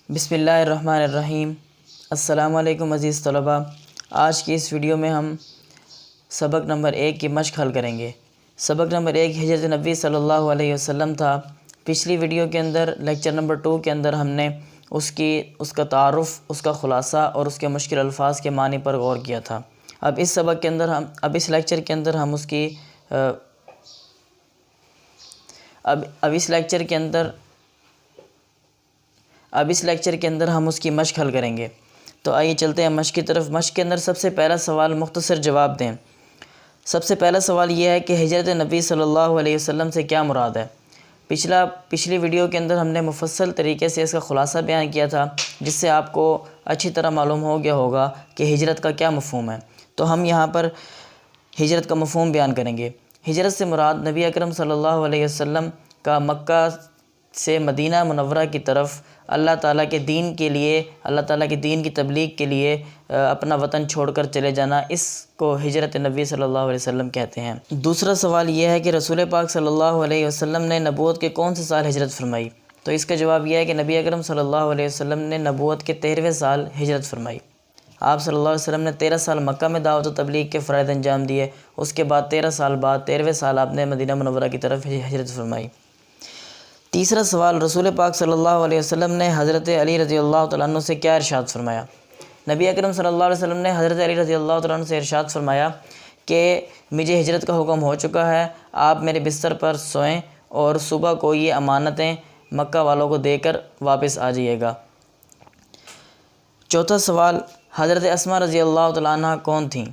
بسم اللہ الرحمن الرحیم۔ السلام علیکم عزیز طلباء، آج کی اس ویڈیو میں ہم سبق نمبر 1 کی مشق حل کریں گے۔ سبق نمبر 1 ہجرت نبی صلی اللہ علیہ وسلم تھا۔ پچھلی ویڈیو کے اندر لیکچر نمبر 2 کے اندر ہم نے اس کا تعارف، اس کا خلاصہ اور اس کے مشکل الفاظ کے معنی پر غور کیا تھا۔ اب اس لیکچر کے اندر ہم اس لیکچر کے اندر ہم اس کی مشق حل کریں گے۔ تو آئیے چلتے ہیں مشق کی طرف۔ مشق کے اندر سب سے پہلا سوال مختصر جواب دیں۔ سب سے پہلا سوال یہ ہے کہ ہجرت نبی صلی اللہ علیہ وسلم سے کیا مراد ہے؟ پچھلی ویڈیو کے اندر ہم نے مفصل طریقے سے اس کا خلاصہ بیان کیا تھا، جس سے آپ کو اچھی طرح معلوم ہو گیا ہوگا کہ ہجرت کا کیا مفہوم ہے۔ تو ہم یہاں پر ہجرت کا مفہوم بیان کریں گے۔ ہجرت سے مراد نبی اکرم صلی اللہ علیہ وسلم کا مکہ سے مدینہ منورہ کی طرف اللہ تعالیٰ کے دین کے لیے، اللہ تعالیٰ کے دین کی تبلیغ کے لیے اپنا وطن چھوڑ کر چلے جانا، اس کو ہجرت نبی صلی اللہ علیہ وسلم کہتے ہیں۔ دوسرا سوال یہ ہے کہ رسول پاک صلی اللہ علیہ وسلم نے نبوت کے کون سے سال ہجرت فرمائی؟ تو اس کا جواب یہ ہے کہ نبی اکرم صلی اللہ علیہ وسلم نے نبوت کے 13ویں سال ہجرت فرمائی۔ آپ صلی اللہ علیہ وسلم نے 13 سال مکہ میں دعوت و تبلیغ کے فرائض انجام دیے۔ اس کے بعد 13 سال بعد 13ویں سال آپ نے مدینہ منورہ کی طرف ہجرت فرمائی۔ تیسرا سوال، رسول پاک صلی اللہ علیہ وسلم نے حضرت علی رضی اللہ تعالیٰ عنہ سے کیا ارشاد فرمایا؟ نبی اکرم صلی اللہ علیہ وسلم نے حضرت علی رضی اللہ تعالیٰ عنہ سے ارشاد فرمایا کہ مجھے ہجرت کا حکم ہو چکا ہے، آپ میرے بستر پر سوئیں اور صبح کو یہ امانتیں مکہ والوں کو دے کر واپس آ جائیے گا۔ چوتھا سوال، حضرت اسماء رضی اللہ تعالیٰ عنہ کون تھیں؟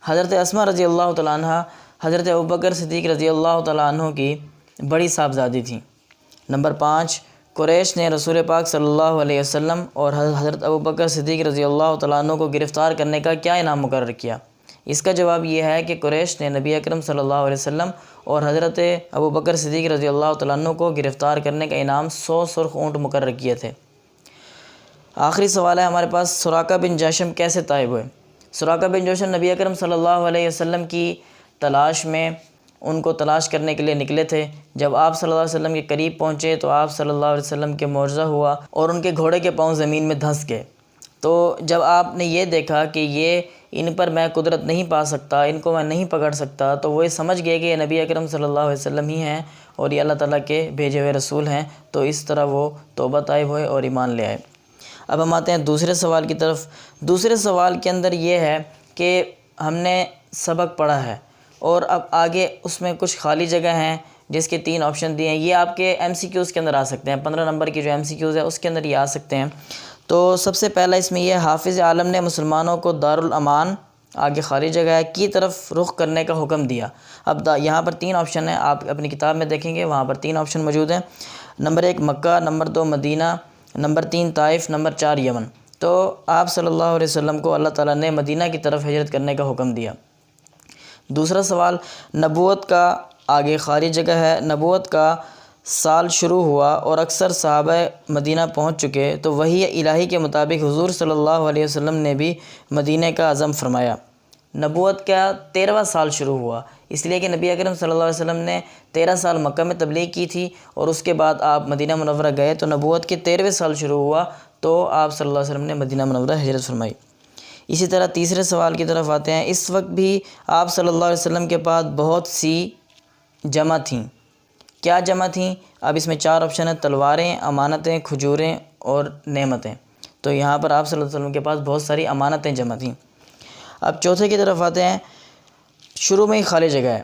حضرت اسماء رضی اللہ تعالیٰ عنہ حضرت ابوبکر صدیق رضی اللہ تعالیٰ عنہ کی بڑی صاحبزادی تھیں۔ نمبر 5، قریش نے رسول پاک صلی اللہ علیہ وسلم اور حضرت ابوبکر صدیق رضی اللہ تعالیٰ عنہ کو گرفتار کرنے کا کیا انعام مقرر کیا؟ اس کا جواب یہ ہے کہ قریش نے نبی اکرم صلی اللہ علیہ وسلم اور حضرت ابوبکر صدیق رضی اللہ تعالیٰ عنہ کو گرفتار کرنے کا انعام 100 سرخ اونٹ مقرر کیے تھے۔ آخری سوال ہے ہمارے پاس، سراقہ بن جشم کیسے طائب ہوئے؟ سراقہ بن جشم نبی اکرم صلی اللہ علیہ وسلم کی تلاش میں ان کو تلاش کرنے کے لیے نکلے تھے۔ جب آپ صلی اللہ علیہ وسلم کے قریب پہنچے تو آپ صلی اللہ علیہ وسلم کے معجزہ ہوا اور ان کے گھوڑے کے پاؤں زمین میں دھنس گئے۔ تو جب آپ نے یہ دیکھا کہ ان پر میں قدرت نہیں پا سکتا، ان کو میں نہیں پکڑ سکتا، تو وہ سمجھ گئے کہ یہ نبی اکرم صلی اللہ علیہ وسلم ہی ہیں اور یہ اللہ تعالیٰ کے بھیجے ہوئے رسول ہیں۔ تو اس طرح وہ توبہ طائب ہوئے اور ایمان لے آئے۔ اب ہم آتے ہیں دوسرے سوال کی طرف۔ دوسرے سوال کے اندر یہ ہے کہ ہم نے سبق پڑھا ہے اور اب آگے اس میں کچھ خالی جگہ ہیں جس کے 3 آپشن دیے ہیں۔ یہ آپ کے MCQs کے اندر آ سکتے ہیں، 15 نمبر کی جو MCQs ہے اس کے اندر یہ آ سکتے ہیں۔ تو سب سے پہلا اس میں یہ، حافظ عالم نے مسلمانوں کو دارالامان، آگے خالی جگہ ہے، کی طرف رخ کرنے کا حکم دیا۔ اب یہاں پر 3 آپشن ہیں، آپ اپنی کتاب میں دیکھیں گے وہاں پر 3 آپشن موجود ہیں۔ نمبر 1 مکہ، نمبر 2 مدینہ، نمبر 3 طائف، نمبر 4 یمن۔ تو آپ صلی اللہ علیہ وسلم کو اللہ تعالیٰ نے مدینہ کی طرف ہجرت کرنے کا حکم دیا۔ دوسرا سوال، نبوت کا، آگے خالی جگہ ہے، نبوت کا سال شروع ہوا اور اکثر صحابہ مدینہ پہنچ چکے، تو وحی الہی کے مطابق حضور صلی اللہ علیہ وسلم نے بھی مدینہ کا عزم فرمایا۔ نبوت کا 13واں سال شروع ہوا، اس لیے کہ نبی اکرم صلی اللہ علیہ وسلم نے 13 سال مکہ میں تبلیغ کی تھی اور اس کے بعد آپ مدینہ منورہ گئے، تو نبوت کے 13ویں سال شروع ہوا تو آپ صلی اللہ علیہ وسلم نے مدینہ منورہ ہجرت فرمائی۔ اسی طرح تیسرے سوال کی طرف آتے ہیں۔ اس وقت بھی آپ صلی اللہ علیہ وسلم کے پاس بہت سی جمع تھیں۔ کیا جمع تھیں؟ اب اس میں 4 آپشن ہیں، تلواریں، امانتیں، کھجوریں اور نعمتیں۔ تو یہاں پر آپ صلی اللہ علیہ وسلم کے پاس بہت ساری امانتیں جمع تھیں۔ اب چوتھے کی طرف آتے ہیں۔ شروع میں ہی خالی جگہ ہے،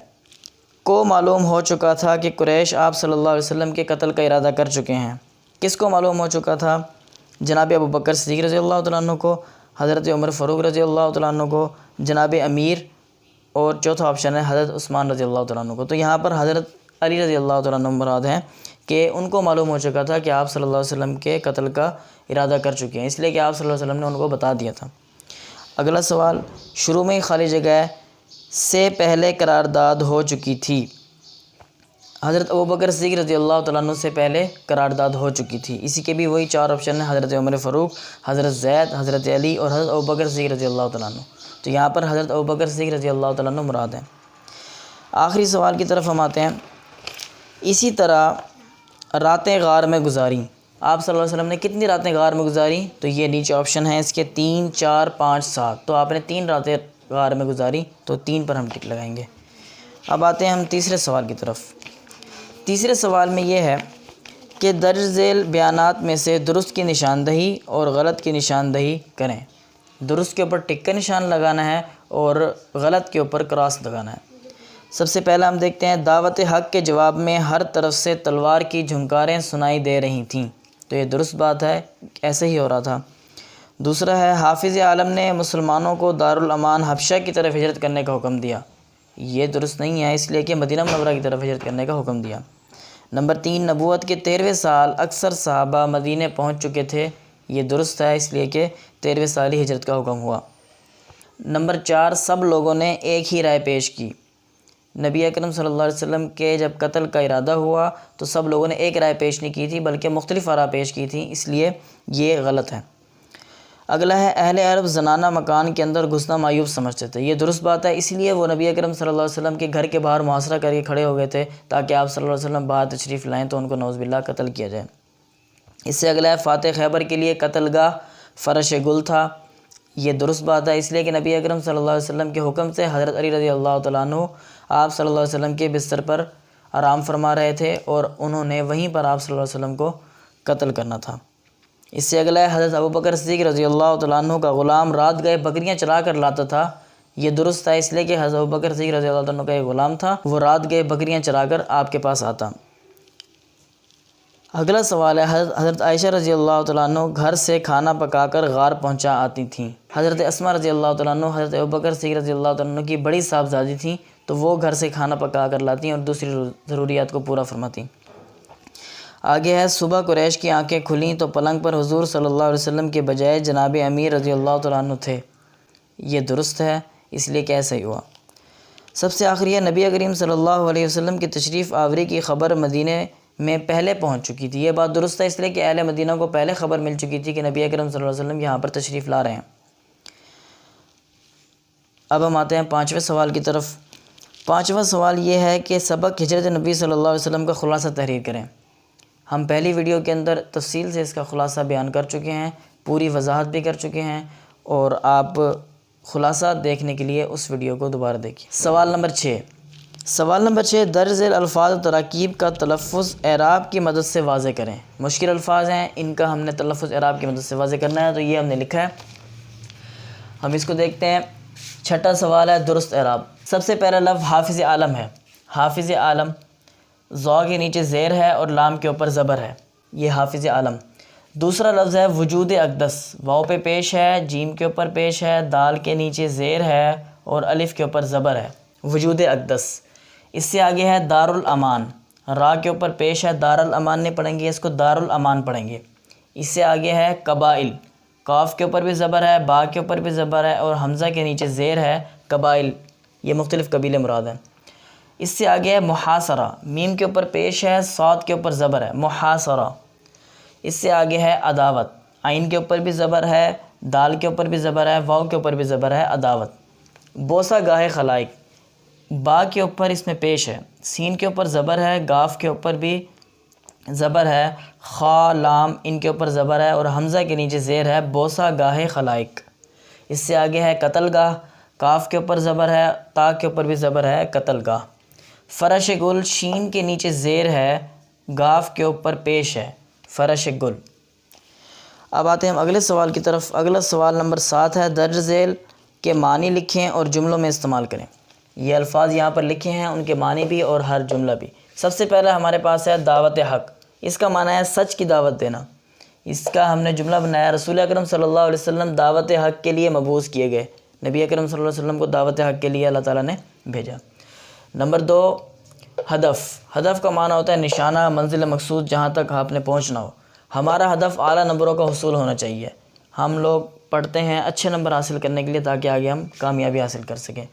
کو معلوم ہو چکا تھا کہ قریش آپ صلی اللہ علیہ وسلم کے قتل کا ارادہ کر چکے ہیں۔ کس کو معلوم ہو چکا تھا؟ جناب ابوبکر صدیق رضی اللہ تعالیٰ عنہ کو، حضرت عمر فاروق رضی اللہ تعالیٰ عنہ کو، جناب امیر، اور چوتھا آپشن ہے حضرت عثمان رضی اللہ تعالیٰ عنہ کو۔ تو یہاں پر حضرت علی رضی اللہ تعالیٰ عنہ مراد ہیں کہ ان کو معلوم ہو چکا تھا کہ آپ صلی اللہ علیہ وسلم کے قتل کا ارادہ کر چکے ہیں، اس لیے کہ آپ صلی اللہ علیہ وسلم نے ان کو بتا دیا تھا۔ اگلا سوال، شروع میں ہی خالی جگہ سے پہلے قرارداد ہو چکی تھی۔ حضرت ابوبکر صدیق رضی اللہ تعالیٰ عنہ سے پہلے قرارداد ہو چکی تھی۔ اسی کے بھی وہی 4 آپشن ہیں، حضرت عمر فاروق، حضرت زید، حضرت علی اور حضرت ابوبکر صدیق رضی اللہ تعالیٰ عنہ۔ تو یہاں پر حضرت ابوبکر صدیق رضی اللہ تعالیٰ عنہ مراد ہیں۔ آخری سوال کی طرف ہم آتے ہیں۔ اسی طرح راتیں غار میں گزاریں۔ آپ صلی اللہ علیہ وسلم نے کتنی راتیں غار میں گزاری؟ تو یہ نیچے آپشن ہے اس کے 3، 4، 5، 7۔ تو آپ نے 3 راتیں غار میں گزاری، تو 3 پر ہم ٹک لگائیں گے۔ اب آتے ہیں ہم تیسرے سوال کی طرف۔ تیسرے سوال میں یہ ہے کہ درج ذیل بیانات میں سے درست کی نشاندہی اور غلط کی نشاندہی کریں۔ درست کے اوپر ٹک کا نشان لگانا ہے اور غلط کے اوپر کراس لگانا ہے۔ سب سے پہلا ہم دیکھتے ہیں، دعوت حق کے جواب میں ہر طرف سے تلوار کی جھنکاریں سنائی دے رہی تھیں۔ تو یہ درست بات ہے، ایسے ہی ہو رہا تھا۔ دوسرا ہے، حافظ عالم نے مسلمانوں کو دارالامان حبشہ کی طرف ہجرت کرنے کا حکم دیا۔ یہ درست نہیں ہے، اس لیے کہ مدینہ منورہ کی طرف ہجرت کرنے کا حکم دیا۔ نمبر 3، نبوت کے 13ویں سال اکثر صحابہ مدینہ پہنچ چکے تھے۔ یہ درست ہے، اس لیے کہ 13ویں سال ہی ہجرت کا حکم ہوا۔ نمبر 4، سب لوگوں نے ایک ہی رائے پیش کی۔ نبی اکرم صلی اللہ علیہ وسلم کے جب قتل کا ارادہ ہوا تو سب لوگوں نے ایک رائے پیش نہیں کی تھی بلکہ مختلف آراء پیش کی تھیں، اس لیے یہ غلط ہے۔ اگلا ہے، اہل عرب زنانہ مکان کے اندر گھسنا معیوب سمجھتے تھے۔ یہ درست بات ہے، اس لیے وہ نبی اکرم صلی اللہ علیہ وسلم کے گھر کے باہر محاصرہ کر کے کھڑے ہو گئے تھے تاکہ آپ صلی اللہ علیہ وسلم باہر تشریف لائیں تو ان کو نعوذ باللہ قتل کیا جائے۔ اس سے اگلا ہے، فاتح خیبر کے لیے قتل گاہ فرش گل تھا۔ یہ درست بات ہے، اس لیے کہ نبی اکرم صلی اللہ علیہ وسلم کے حکم سے حضرت علی رضی اللہ تعالیٰ عنہ آپ صلی اللہ علیہ وسلم کے بستر پر آرام فرما رہے تھے اور انہوں نے وہیں پر آپ صلی اللہ علیہ وسلم کو قتل کرنا تھا۔ اس سے اگلا ہے، حضرت ابوبکر صدیق رضی اللہ تعالیٰ عنہ کا غلام رات گئے بکریاں چلا کر لاتا تھا۔ یہ درست ہے، اس لیے کہ حضرت ابوبکر صدیق رضی اللہ تعالیٰ عنہ کا ایک غلام تھا، وہ رات گئے بکریاں چلا کر آپ کے پاس آتا۔ اگلا سوال ہے، حضرت عائشہ رضی اللہ تعالیٰ عنہ گھر سے کھانا پکا کر غار پہنچا آتی تھیں۔ حضرت اسماء رضی اللہ تعالیٰ عنہ حضرت ابوبکر صدیق رضی اللہ تعالیٰ عنہ کی بڑی صاحبزادی تھیں، تو وہ گھر سے کھانا پکا کر لاتی اور دوسری ضروریات کو پورا فرماتی۔ آگے ہے، صبح قریش کی آنکھیں کھلیں تو پلنگ پر حضور صلی اللہ علیہ وسلم کے بجائے جناب امیر رضی اللہ تعالیٰ عنہ تھے۔ یہ درست ہے، اس لیے کہ ایسا ہی ہوا۔ سب سے آخری ہے، نبی کریم صلی اللہ علیہ وسلم کی تشریف آوری کی خبر مدینہ میں پہلے پہنچ چکی تھی۔ یہ بات درست ہے، اس لیے کہ اہل مدینہ کو پہلے خبر مل چکی تھی کہ نبی کریم صلی اللہ علیہ وسلم یہاں پر تشریف لا رہے ہیں۔ اب ہم آتے ہیں 5ویں سوال کی طرف۔ 5واں سوال یہ ہے کہ سبق ہجرت نبی صلی اللہ علیہ وسلم کا خلاصہ تحریر کریں۔ ہم پہلی ویڈیو کے اندر تفصیل سے اس کا خلاصہ بیان کر چکے ہیں، پوری وضاحت بھی کر چکے ہیں، اور آپ خلاصہ دیکھنے کے لیے اس ویڈیو کو دوبارہ دیکھیں۔ سوال نمبر 6۔ سوال نمبر 6، درج ذیل الفاظ و تراکیب کا تلفظ اعراب کی مدد سے واضح کریں۔ مشکل الفاظ ہیں، ان کا ہم نے تلفظ اعراب کی مدد سے واضح کرنا ہے، تو یہ ہم نے لکھا ہے۔ ہم اس کو دیکھتے ہیں۔ چھٹا سوال ہے، درست اعراب۔ سب سے پہلا لفظ حافظ عالم ہے۔ حافظ عالم، ضا کے نیچے زیر ہے اور لام کے اوپر زبر ہے، یہ حافظ عالم۔ دوسرا لفظ ہے وجود اقدس، واو پہ پیش ہے، جیم کے اوپر پیش ہے، دال کے نیچے زیر ہے اور الف کے اوپر زبر ہے، وجود اقدس۔ اس سے آگے ہے دارالامان، را کے اوپر پیش ہے، دارالامان نہیں پڑھیں گے، اس کو دارالامان پڑھیں گے۔ اس سے آگے ہے قبائل، قاف کے اوپر بھی زبر ہے، با کے اوپر بھی زبر ہے اور حمزہ کے نیچے زیر ہے، قبائل، یہ مختلف قبیلے مراد ہیں۔ اس سے آگے ہے محاصرہ، میم کے اوپر پیش ہے، صاد کے اوپر زبر ہے، محاصرہ۔ اس سے آگے ہے عداوت، عین کے اوپر بھی زبر ہے، دال کے اوپر بھی زبر ہے، واو کے اوپر بھی زبر ہے، عداوت۔ بوسہ گاہ خلائق، با کے اوپر اس میں پیش ہے، سین کے اوپر زبر ہے، گاف کے اوپر بھی زبر ہے، خا لام ان کے اوپر زبر ہے اور حمزہ کے نیچے زیر ہے، بوسہ گاہ خلائق۔ اس سے آگے ہے قتل گاہ، کاف کے اوپر زبر ہے، تا کے اوپر بھی زبر ہے، قتل گاہ۔ فرش گل، شین کے نیچے زیر ہے، گاف کے اوپر پیش ہے، فرش گل۔ اب آتے ہیں ہم اگلے سوال کی طرف۔ اگلا سوال نمبر 7 ہے، درج ذیل کے معنی لکھیں اور جملوں میں استعمال کریں۔ یہ الفاظ یہاں پر لکھے ہیں، ان کے معنی بھی اور ہر جملہ بھی۔ سب سے پہلا ہمارے پاس ہے دعوت حق، اس کا معنی ہے سچ کی دعوت دینا۔ اس کا ہم نے جملہ بنایا، رسول اکرم صلی اللہ علیہ وسلم دعوت حق کے لیے مبعوث کیے گئے، نبی اکرم صلی اللہ علیہ وسلم کو دعوت حق کے لیے اللہ تعالیٰ نے بھیجا۔ نمبر 2، ہدف۔ ہدف کا معنی ہوتا ہے نشانہ، منزل مقصود، جہاں تک آپ نے پہنچنا ہو۔ ہمارا ہدف اعلیٰ نمبروں کا حصول ہونا چاہیے۔ ہم لوگ پڑھتے ہیں اچھے نمبر حاصل کرنے کے لیے تاکہ آگے ہم کامیابی حاصل کر سکیں۔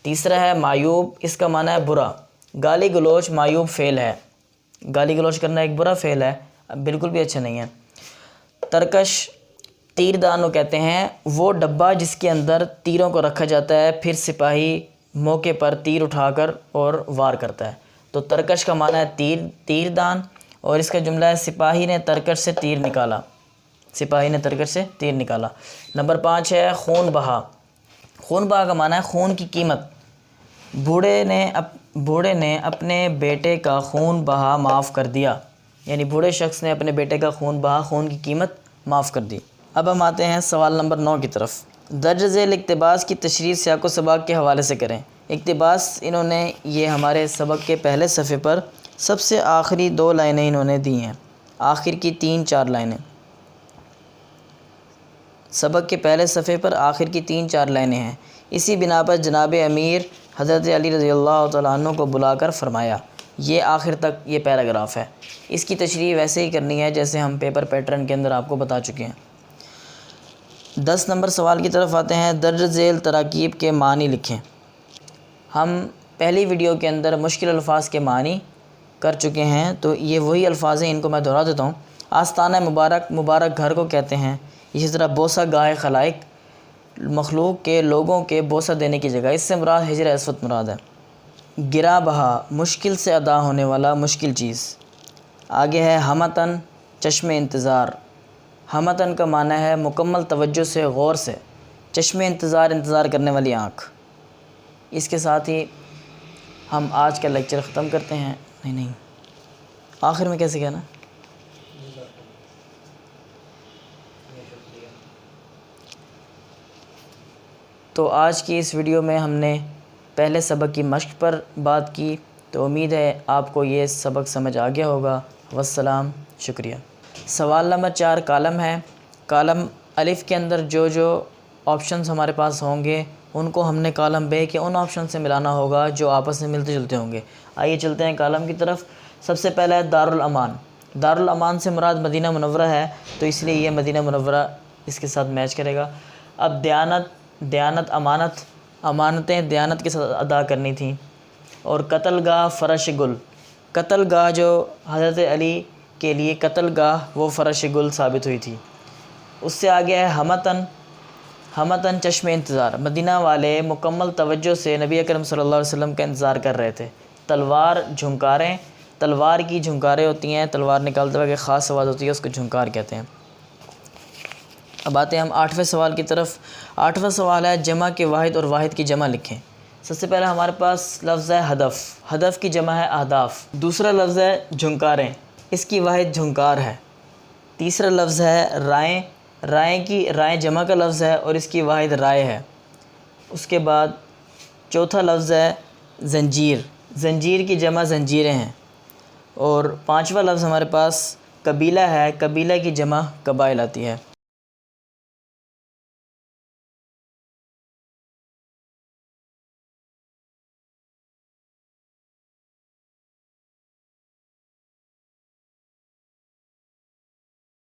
تیسرا ہے معیوب، اس کا معنی ہے برا۔ گالی گلوچ معیوب فعل ہے، گالی گلوچ کرنا ایک برا فعل ہے، بالکل بھی اچھا نہیں ہے۔ ترکش، تیر دانوں کہتے ہیں وہ ڈبہ جس کے اندر تیروں کو رکھا جاتا ہے، پھر سپاہی موقع پر تیر اٹھا کر اور وار کرتا ہے۔ تو ترکش کا معنی ہے تیر دان، اور اس کا جملہ ہے سپاہی نے ترکش سے تیر نکالا، سپاہی نے ترکش سے تیر نکالا۔ نمبر 5 ہے خون بہا۔ خون بہا کا معنی ہے خون کی قیمت۔ بوڑھے نے اپنے بیٹے کا خون بہا معاف کر دیا، یعنی بوڑھے شخص نے اپنے بیٹے کا خون بہا، خون کی قیمت معاف کر دی۔ اب ہم آتے ہیں سوال نمبر 9 کی طرف۔ درج ذیل اقتباس کی تشریح سیاق و سباق کے حوالے سے کریں۔ اقتباس انہوں نے یہ ہمارے سبق کے پہلے صفحے پر سب سے آخری 2 لائنیں انہوں نے دی ہیں، آخر کی 3-4 لائنیں۔ سبق کے پہلے صفحے پر آخر کی 3-4 لائنیں ہیں۔ اسی بنا پر جناب امیر حضرت علی رضی اللہ تعالیٰ عنہ کو بلا کر فرمایا، یہ آخر تک یہ پیراگراف ہے۔ اس کی تشریح ویسے ہی کرنی ہے جیسے ہم پیپر پیٹرن کے اندر آپ کو بتا چکے ہیں۔ 10 نمبر سوال کی طرف آتے ہیں۔ درج ذیل تراکیب کے معنی لکھیں۔ ہم پہلی ویڈیو کے اندر مشکل الفاظ کے معنی کر چکے ہیں، تو یہ وہی الفاظ ہیں، ان کو میں دہرا دیتا ہوں۔ آستانہ مبارک، مبارک گھر کو کہتے ہیں۔ اسی طرح بوسہ گاہ خلائق، مخلوق کے لوگوں کے بوسہ دینے کی جگہ، اس سے مراد حجر اسود مراد ہے۔ گرا بہا، مشکل سے ادا ہونے والا مشکل چیز۔ آگے ہے ہمتن، چشم انتظار۔ ہمتن کا معنی ہے مکمل توجہ سے، غور سے۔ چشم انتظار، انتظار کرنے والی آنکھ۔ اس کے ساتھ ہی ہم آج کا لیکچر ختم کرتے ہیں۔ نہیں آخر میں کیسے کہنا؟ تو آج کی اس ویڈیو میں ہم نے پہلے سبق کی مشق پر بات کی، تو امید ہے آپ کو یہ سبق سمجھ آ گیا ہوگا۔ والسلام، شکریہ۔ سوال نمبر 4 کالم ہے۔ کالم الف کے اندر جو آپشنز ہمارے پاس ہوں گے ان کو ہم نے کالم بے کے ان آپشن سے ملانا ہوگا جو آپس میں ملتے جلتے ہوں گے۔ آئیے چلتے ہیں کالم کی طرف۔ سب سے پہلا ہے دارالامان۔ دارالامان سے مراد مدینہ منورہ ہے، تو اس لیے یہ مدینہ منورہ اس کے ساتھ میچ کرے گا۔ اب دیانت امانت، امانتیں دیانت کے ساتھ ادا کرنی تھیں۔ اور قتل گاہ فرش گل، قتل گاہ جو حضرت علی کے لیے قتل گاہ وہ فرش گل ثابت ہوئی تھی۔ اس سے آگے ہے ہمتن۔ ہمتن چشم انتظار، مدینہ والے مکمل توجہ سے نبی اکرم صلی اللہ علیہ وسلم کا انتظار کر رہے تھے۔ تلوار جھنکاریں، تلوار کی جھنکاریں ہوتی ہیں، تلوار نکالتے وقت ایک خاص آواز ہوتی ہے، اس کو جھنکار کہتے ہیں۔ اب آتے ہیں ہم 8ویں سوال کی طرف۔ 8واں سوال ہے جمع کے واحد اور واحد کی جمع لکھیں۔ سب سے پہلے ہمارے پاس لفظ ہے ہدف، ہدف کی جمع ہے اہداف۔ دوسرا لفظ ہے جھنکاریں، اس کی واحد جھنکار ہے۔ تیسرا لفظ ہے رائیں، رائیں جمع کا لفظ ہے اور اس کی واحد رائے ہے۔ اس کے بعد چوتھا لفظ ہے زنجیر، زنجیر کی جمع زنجیریں ہیں۔ اور 5واں لفظ ہمارے پاس قبیلہ ہے، قبیلہ کی جمع قبائل آتی ہے۔